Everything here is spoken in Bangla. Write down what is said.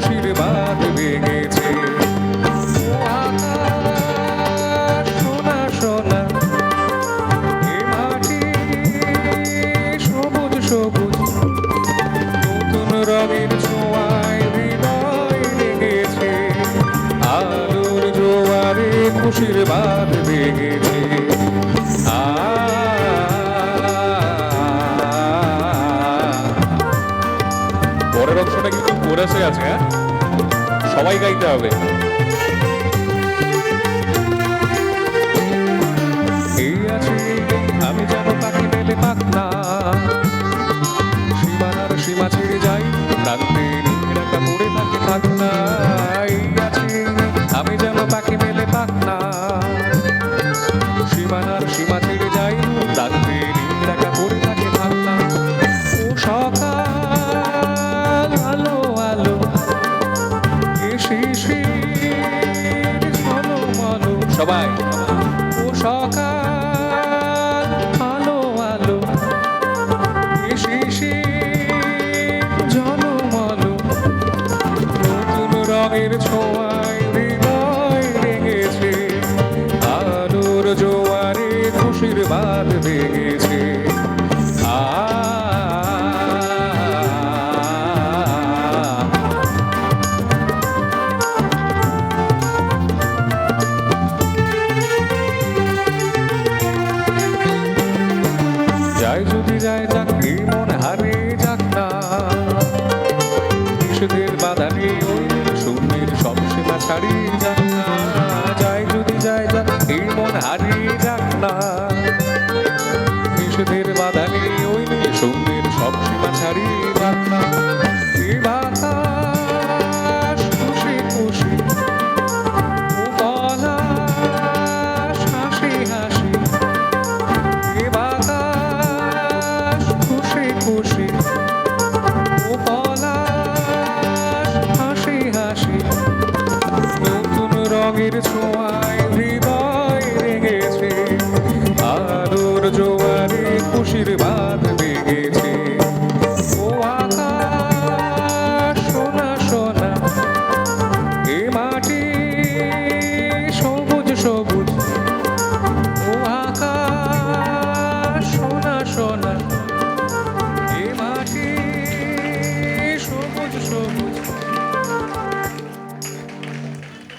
খুশির বাঁধ ভেঙেছে। ও আকাশ সোনা সোনা, এ মাটি সবুজ সবুজ, নতুন রঙের ছোঁয়ায় হৃদয় লেগেছে। আলোর জোয়ারে খুশির বাঁধ ভেঙেছে। পরের অংশটা কিন্তু কোরাসে আছে, হ্যাঁ সবাই গাইতে হবে। এই আছে আমি যেন পাখি মেলে পাখনা, সীমানার সীমা ছেড়ে যাই, প্রান্তে নীড়াটা পড়ে থাকে থাকনা। এই আছে আমি যেন পাখি মেলে পাখনা, সীমানার সীমা ছেড়ে যাই, প্রান্তে নীড়াটা পড়ে থাকে থাকনা। ও সকাল আলো আলো, এ শিশির ঝলমলো, সবাই ও সকাল আলো আলো, এ শিশির ঝলমলো, নতুন রঙের ছোঁয়ায় হৃদয় লেগেছে। আলোর জোয়ারে খুশির বাঁধ ভেঙেছে। যায় যদি যায় যাক, এই মন হারে যাক না, নিষেধের বাধা নেই ওই শূন্যের সব সীমা ছাড়িয়ে যাক না। যায় যদি যায় যাক, এই মন হারিয়ে যাক না, নিষেধের বাধা নেই ওই শূন্যের সব সীমা ছাড়িয়ে যাক না। এ বাতাস খুশি খুশি, ও পলাশ হাসি হাসি, এ বাতাস খুশি খুশি, ও পলাশ হাসি হাসি, নতুন রঙের ছোঁয়ায়